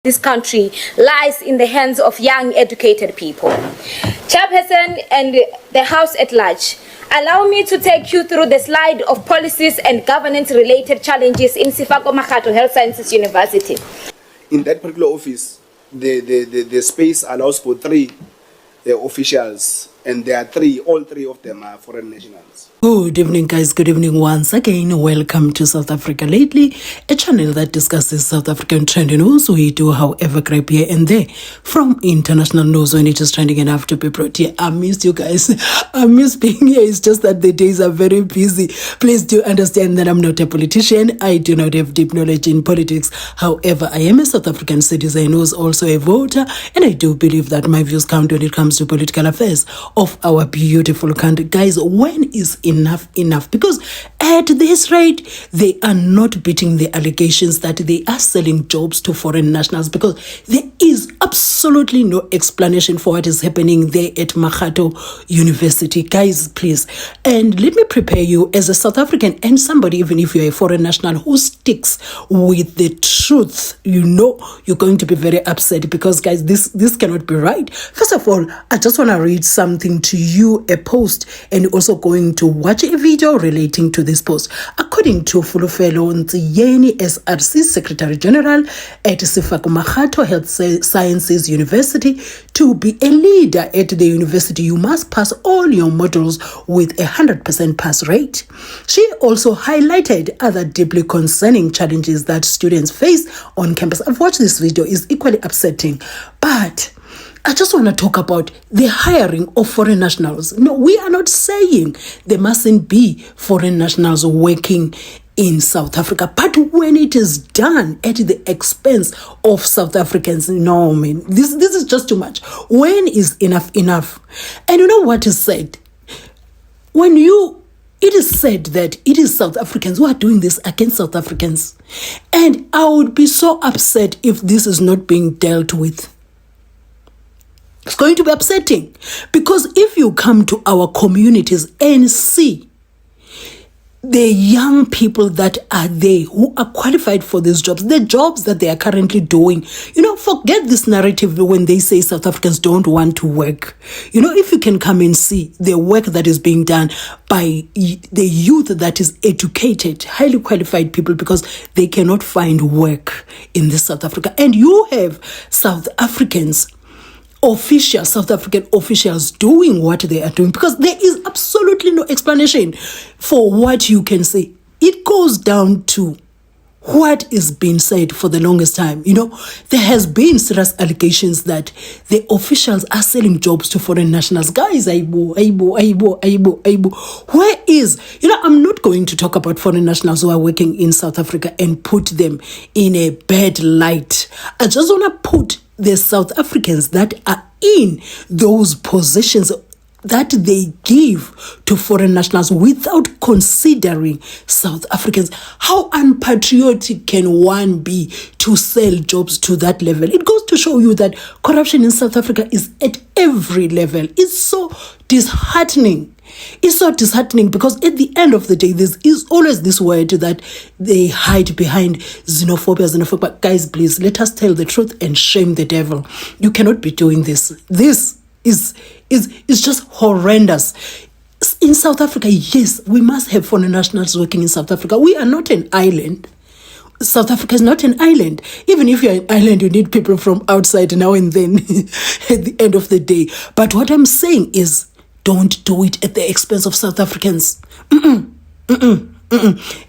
this country lies in the hands of young, educated people. Chairperson and the House at large, allow me to take you through the slide of policies and governance-related challenges in Sefako Makgatho Health Sciences University. In that particular office, the space allows for 3 officials, and there are all three of them are foreign nationals. Good evening, guys. Good evening once again. Welcome to South Africa Lately, a channel that discusses South African trending news. We do, however, grab here and there from international news when it is trending enough to be brought here. I missed you guys. I miss being here. It's just that the days are very busy. Please do understand that I'm not a politician. I do not have deep knowledge in politics. However, I am a South African citizen who is also a voter, and I do believe that my views count when it comes to political affairs of our beautiful country. Guys, when is enough? Because at this rate, they are not beating the allegations that they are selling jobs to foreign nationals, because there is absolutely no explanation for what is happening there at Makgatho University. Guys, please. And let me prepare you as a South African and somebody, even if you're a foreign national, who sticks with the truth. You know you're going to be very upset, because guys, this cannot be right. First of all, I just want to read something to you, a post, and also going to watch a video relating to this post. According to FHULUFHELO NTSIENI, SRC Secretary General at Sefako Makgatho Health Sciences University, to be a leader at the university, you must pass all your modules with 100% pass rate. She also highlighted other deeply concerning challenges that students face on campus. I've watched this video, it's equally upsetting, but I just want to talk about the hiring of foreign nationals. No, we are not saying there mustn't be foreign nationals working in South Africa, but when it is done at the expense of South Africans, no, man, this is just too much. When is enough? And you know what is said? It is said that it is South Africans who are doing this against South Africans. And I would be so upset if this is not being dealt with. It's going to be upsetting, because if you come to our communities and see the young people that are there who are qualified for these jobs, the jobs that they are currently doing, forget this narrative when they say South Africans don't want to work. If you can come and see the work that is being done by the youth that is educated, highly qualified people, because they cannot find work in this South Africa. And you have South African officials doing what they are doing, because there is absolutely no explanation for what you can say. It goes down to what is being said for the longest time. There has been serious allegations that the officials are selling jobs to foreign nationals. Guys, where is, I'm not going to talk about foreign nationals who are working in South Africa and put them in a bad light. I just want to put the South Africans that are in those positions that they give to foreign nationals without considering South Africans. How unpatriotic can one be to sell jobs to that level? It goes to show you that corruption in South Africa is at every level. It's so disheartening. It's so disheartening, because at the end of the day, there is always this word that they hide behind xenophobia. Guys, please, let us tell the truth and shame the devil. You cannot be doing this. This is just horrendous. In South Africa, yes, we must have foreign nationals working in South Africa. We are not an island. South Africa is not an island. Even if you're an island, you need people from outside now and then at the end of the day. But what I'm saying is, don't do it at the expense of South Africans.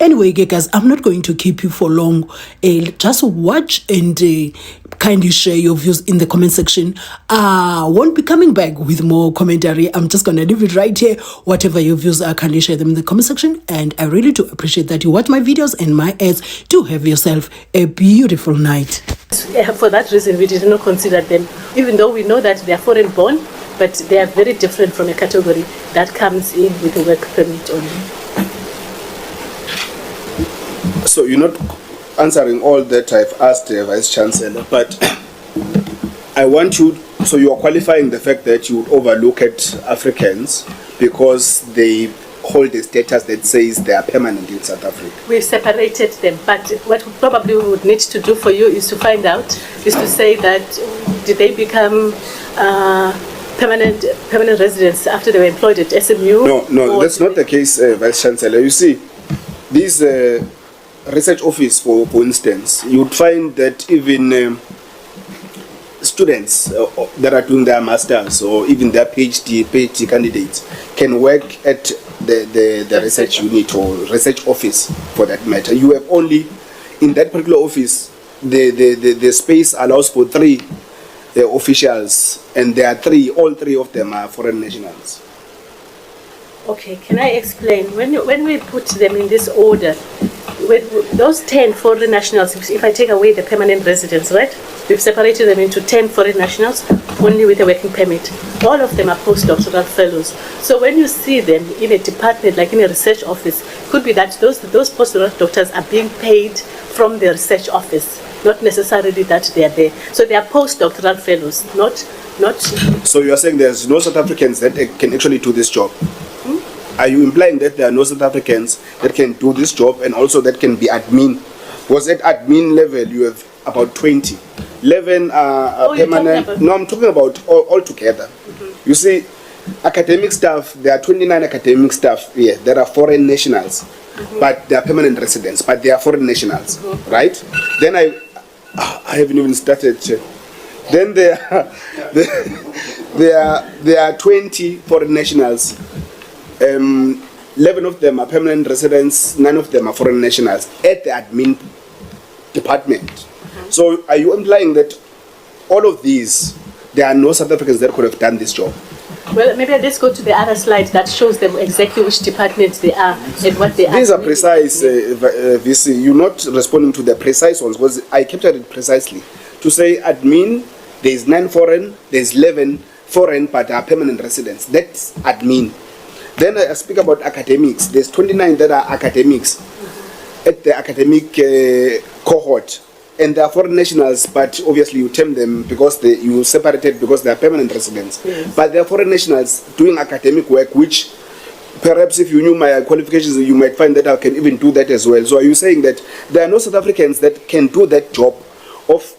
Anyway, guys, I'm not going to keep you for long. Just watch and kindly share your views in the comment section. I won't be coming back with more commentary. I'm just going to leave it right here. Whatever your views are, kindly share them in the comment section. And I really do appreciate that you watch my videos and my ads. Do have yourself a beautiful night. Yeah, for that reason, we did not consider them, even though we know that they are foreign born, but they are very different from a category that comes in with a work permit only. So you're not answering all that I've asked Vice Chancellor, but I want you, so you are qualifying the fact that you would overlook at Africans because they hold a status that says they are permanent in South Africa. We separated them, but what we probably would need to do for you is to find out, is to say that did they become permanent residents after they were employed at SMU? No, that's not the case, Vice Chancellor. You see, this research office, for instance, you would find that even students that are doing their masters or even their PhD candidates can work at the research unit or research office, for that matter. You have only, in that particular office, the space allows for 3 officials, and there are all three of them are foreign nationals. Okay, can I explain? When we put them in this order, with those 10 foreign nationals, if I take away the permanent residents, right? We've separated them into 10 foreign nationals, only with a working permit. All of them are postdoctoral fellows. So when you see them in a department, like in a research office, could be that those postdoctoral doctors are being paid from the research office, not necessarily that they are there. So they are postdoctoral fellows, not. So you are saying there's no South Africans that can actually do this job? Are you implying that there are no South Africans that can do this job and also that can be admin? Was at admin level you have about 20. 11 are permanent. No, I'm talking about all together. You see, academic staff, there are 29 academic staff here. There are foreign nationals, but they are permanent residents, but they are foreign nationals, right? Then I haven't even started. Then there are 20 foreign nationals. 11 of them are permanent residents, 9 of them are foreign nationals at the admin department. So are you implying that all of these, there are no South Africans that could have done this job? Well, maybe I'll just go to the other slide that shows them exactly which departments they are and what they are. These are precise, VC. You're not responding to the precise ones, because I captured it precisely. To say admin, there's 9 foreign, there's 11 foreign, but are permanent residents. That's admin. Then I speak about academics. There's 29 that are academics at the academic cohort. And they are foreign nationals, but obviously you term them because you separated because they are permanent residents. Yes. But they are foreign nationals doing academic work, which perhaps if you knew my qualifications, you might find that I can even do that as well. So are you saying that there are no South Africans that can do that job of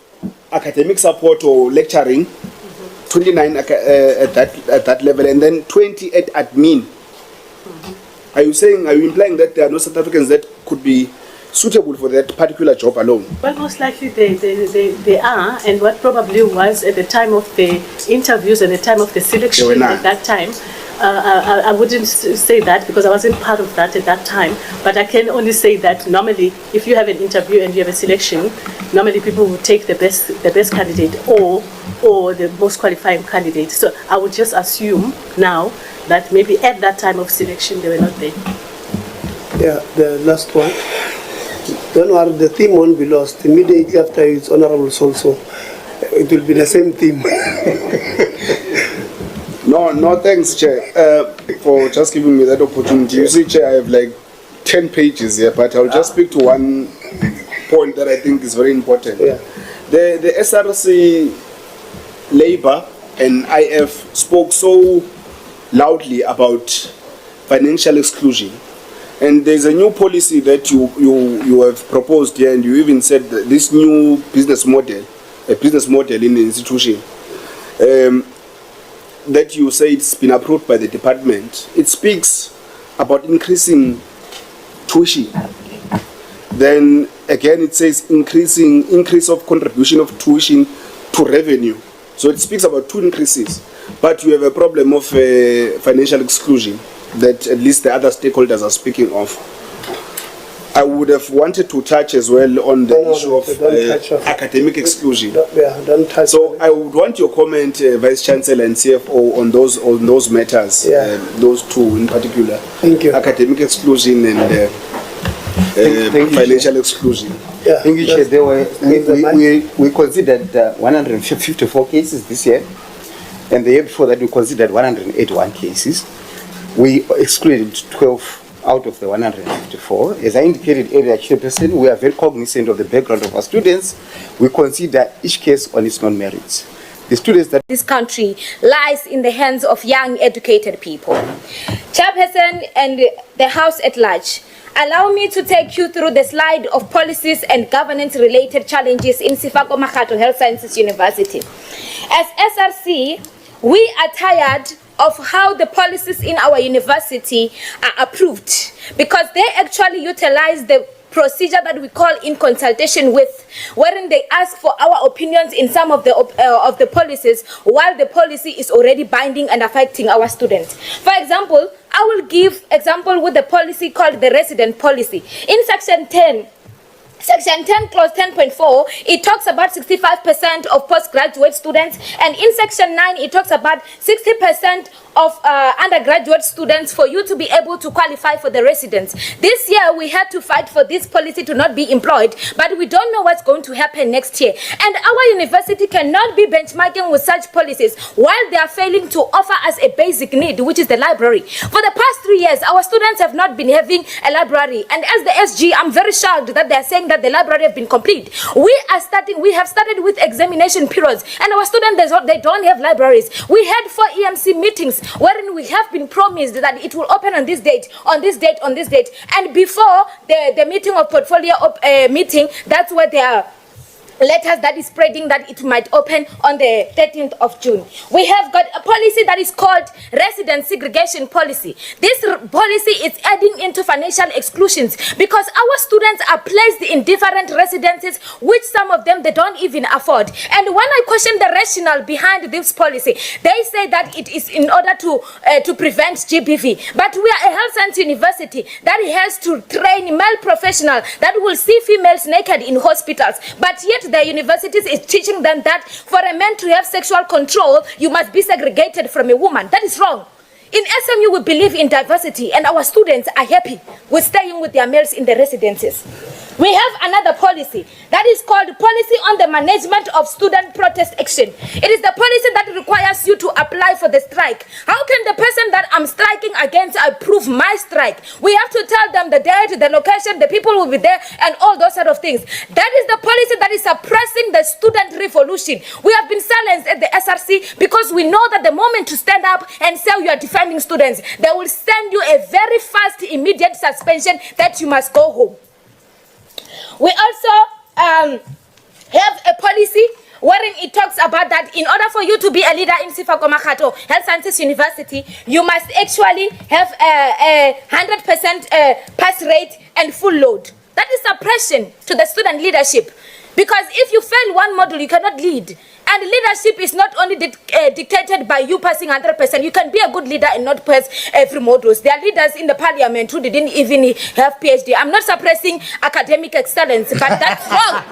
academic support or lecturing, 29 at that level, and then 20 at admin? Are you implying that there are no South Africans that could be suitable for that particular job alone? Well, most likely they are, and what probably was at the time of the interviews and the time of the selection at that time, I wouldn't say that because I wasn't part of that at that time, but I can only say that normally if you have an interview and you have a selection, normally people will take the best candidate or the most qualifying candidate. So I would just assume now that maybe at that time of selection they were not there. Yeah, the last one. Don't worry, the theme won't be lost. Immediately after it's honorables also. It will be the same theme. No, thanks, Chair, for just giving me that opportunity. You see, Chair, I have like 10 pages here, but I'll just speak to one point that I think is very important. Yeah. The SRC, Labour and IF spoke so loudly about financial exclusion. And there's a new policy that you have proposed here, and you even said that this new business model, a business model in the institution, that you say it's been approved by the department. It speaks about increasing tuition. Then again it says increase of contribution of tuition to revenue. So it speaks about 2 increases. But you have a problem of financial exclusion that at least the other stakeholders are speaking of. I would have wanted to touch as well on the issue of academic exclusion. Don't touch. So I would want your comment, Vice Chancellor and CFO, on those matters, those 2 in particular. Thank you. Academic exclusion and financial exclusion. Yeah. Thank you, Chair. There were, we considered 154 cases this year, and the year before that we considered 181 cases. We excluded 12 out of the 154. As I indicated earlier, Chairperson, we are very cognizant of the background of our students. We consider each case on its own merits. the students that this country lies in the hands of young educated people. Chairperson and the House at large, allow me to take you through the slide of policies and governance related challenges in Sefako Makgatho Health Sciences University. As SRC, we are tired of how the policies in our university are approved, because they actually utilize the procedure that we call in consultation with, wherein they ask for our opinions in some of the policies, while the policy is already binding and affecting our students. For example, I will give example with the policy called the resident policy. In section 10, Section 10, clause 10.4, it talks about 65% of postgraduate students, and in section 9, it talks about 60% of undergraduate students for you to be able to qualify for the residence. This year, we had to fight for this policy to not be employed, but we don't know what's going to happen next year. And our university cannot be benchmarking with such policies while they are failing to offer us a basic need, which is the library. For the past 3 years, our students have not been having a library, and as the SG, I'm very shocked that they're saying that the library have been complete. We have started with examination periods, and our students, they don't have libraries. We had 4 EMC meetings wherein we have been promised that it will open on this date, on this date, on this date, and before the meeting of portfolio meeting, that's where they are letters that is spreading that it might open on the 13th of June. We have got a policy that is called resident segregation policy. This policy is adding into financial exclusions because our students are placed in different residences, which some of them they don't even afford. And when I question the rationale behind this policy, they say that it is in order to prevent GBV. But we are a health science university that has to train male professionals that will see females naked in hospitals. But yet the universities is teaching them that for a man to have sexual control, you must be segregated from a woman. That is wrong. In SMU, we believe in diversity, and our students are happy with staying with their males in the residences. We have another policy that is called Policy on the Management of Student Protest Action. It is the policy that requires you to apply for the strike. How can the person that I'm striking against approve my strike? We have to tell them the date, the location, the people will be there, and all those sort of things. That is the policy that is suppressing the student revolution. We have been silenced at the SRC because we know that the moment to stand up and say you are defending students, they will send you a very fast, immediate suspension that you must go home. We also have a policy wherein it talks about that in order for you to be a leader in Sefako Makgatho Health Sciences University, you must actually have a 100% pass rate and full load. That is suppression to the student leadership. Because if you fail one module, you cannot lead. And leadership is not only dictated by you passing 100%. You can be a good leader and not pass every module. There are leaders in the parliament who didn't even have PhD. I'm not suppressing academic excellence, but that's wrong.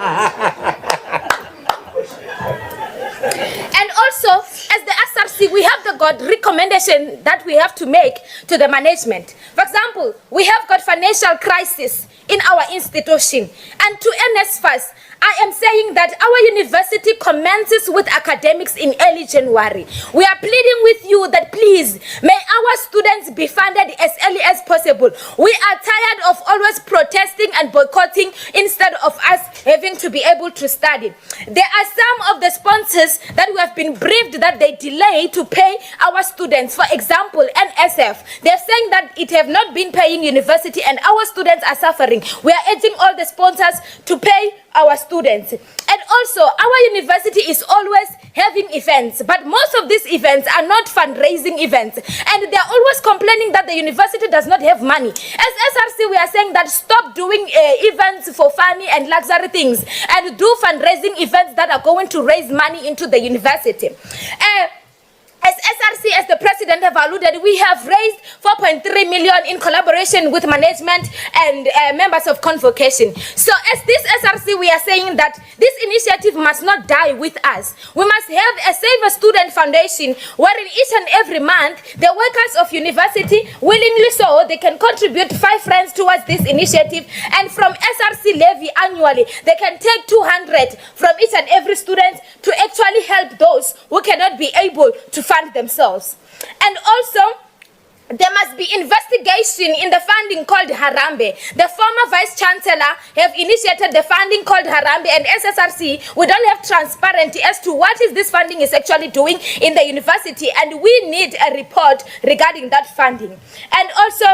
And also, as the SRC, we have got recommendation that we have to make to the management. For example, we have got financial crisis in our institution. And to NSFAS, I am saying that our university commences with academics in early January. We are pleading with you that please, may our students be funded as early as possible. We are tired of always protesting and boycotting instead of us having to be able to study. There are some of the sponsors that we have been briefed that they delay to pay our students. For example, NSF, they're saying that it have not been paying university and our students are suffering. We are urging all the sponsors to pay our students. And also, our university is always having events, but most of these events are not fundraising events, and they are always complaining that the university does not have money. As SRC, we are saying that stop doing events for funny and luxury things and do fundraising events that are going to raise money into the university. As SRC, as the president have alluded, we have raised 4.3 million in collaboration with management and members of convocation. So as this SRC, we are saying that this initiative must not die with us. We must have a Save a Student Foundation wherein each and every month the workers of university willingly so they can contribute 5 francs towards this initiative, and from SRC levy annually they can take 200 from each and every student to actually help those who cannot be able to fund themselves. And also, there must be investigation in the funding called Harambe. The former Vice Chancellor have initiated the funding called Harambe, and SSRC, we don't have transparency as to what is this funding is actually doing in the university, and we need a report regarding that funding. And also,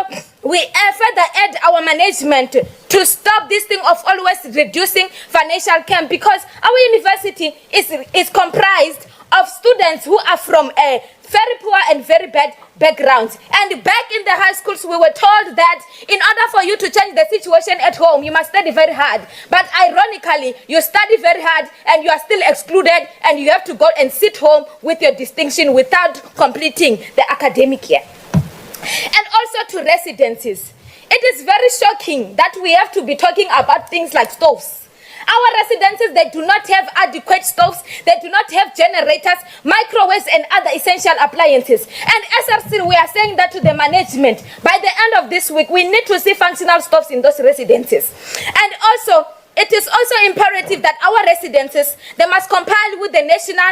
we further add our management to stop this thing of always reducing financial camp, because our university is comprised of students who are from a very poor and very bad backgrounds. And back in the high schools, we were told that in order for you to change the situation at home, you must study very hard. But ironically, you study very hard and you are still excluded, and you have to go and sit home with your distinction without completing the academic year. And also to residencies. It is very shocking that we have to be talking about things like stoves. Our residences, they do not have adequate stoves, they do not have generators, microwaves, and other essential appliances. And SRC, we are saying that to the management. By the end of this week, we need to see functional stoves in those residences. And also, it is also imperative that our residences, they must comply with the national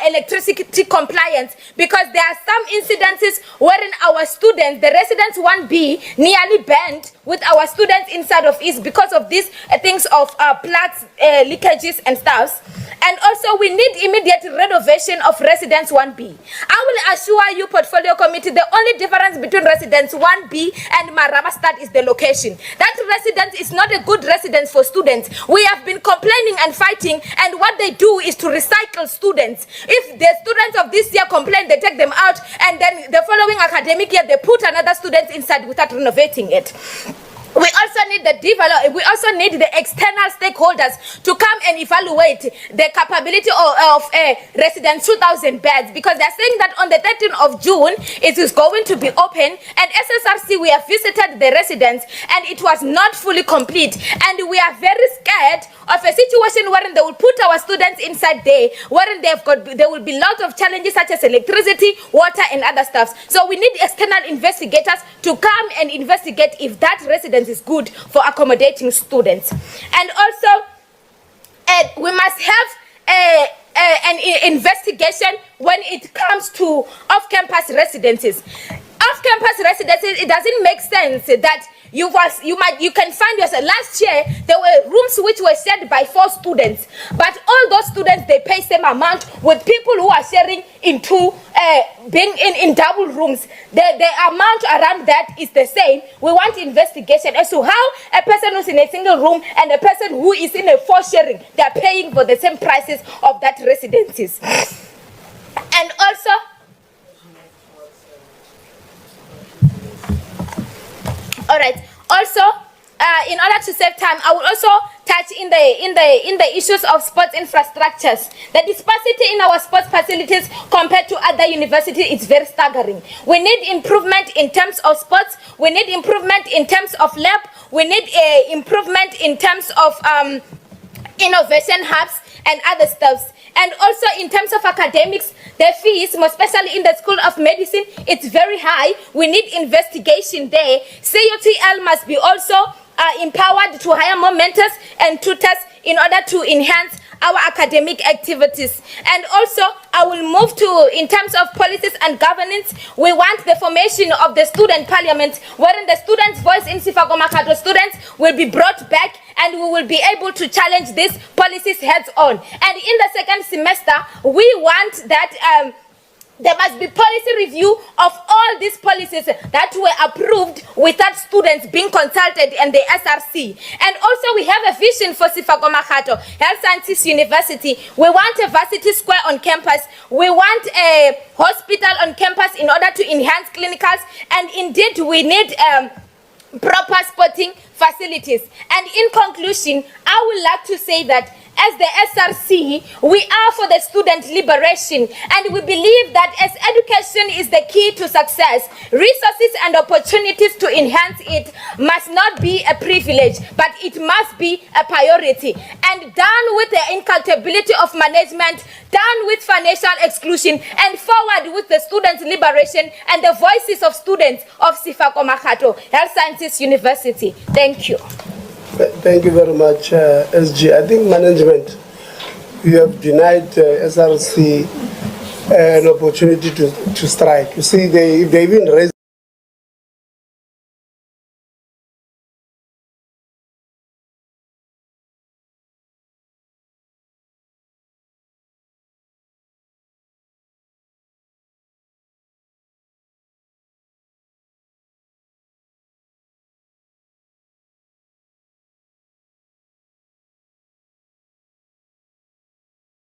electricity compliance, because there are some incidences wherein our students, the residents 1B, nearly burned with our students inside of it because of these things of plugs, leakages and stuff. And also we need immediate renovation of residence 1B. I will assure you, portfolio committee, the only difference between residence 1B and Marabastad is the location. That residence is not a good residence for students. We have been complaining and fighting, and what they do is to recycle students. If the students of this year complain, they take them out, and then the following academic year they put another student inside without renovating it. We also need the external stakeholders to come and evaluate the capability of residence 2,000 beds, because they're saying that on the 13th of June it is going to be open, and SSRC, we have visited the residence and it was not fully complete, and we are very scared of a situation wherein they will put our students inside there, wherein there will be lots of challenges such as electricity, water and other stuff. So we need external investigators to come and investigate if that residence is good for accommodating students. And also we must have an investigation when it comes to off-campus residences. Off-campus residences, it doesn't make sense that you can find yourself. Last year there were rooms which were shared by 4 students, but all those students, they pay same amount with people who are sharing into being in double rooms. The amount around that is the same. We want investigation as to how a person who's in a single room and a person who is in a 4 sharing, they are paying for the same prices of that residences. And also, all right. Also, in order to save time, I will also touch in the issues of sports infrastructures. The disparity in our sports facilities compared to other universities is very staggering. We need improvement in terms of sports. We need improvement in terms of lab. We need improvement in terms of innovation hubs and other stuffs. And also in terms of academics, the fees, most especially in the School of Medicine, it's very high. We need investigation there. CUTL must be also empowered to hire more mentors and tutors in order to enhance our academic activities. And also, I will move to, in terms of policies and governance, we want the formation of the student parliament, wherein the students' voice in Sefako Makgatho students will be brought back, and we will be able to challenge these policies heads on. And in the second semester, we want that there must be policy review of all these policies that were approved without students being consulted and the SRC. And also we have a vision for Sefako Makgatho Health Sciences University. We want a varsity square on campus. We want a hospital on campus in order to enhance clinicals. And indeed we need proper sporting facilities. And in conclusion, I would like to say that as the SRC, we are for the student liberation, and we believe that as education is the key to success, resources and opportunities to enhance it must not be a privilege, but it must be a priority. And done with the inculpability of management, done with financial exclusion, and forward with the students' liberation and the voices of students of Sefako Makgatho Health Sciences University. Thank you. Thank you very much, SG. I think management, you have denied SRC an opportunity to strike. You see, they even raised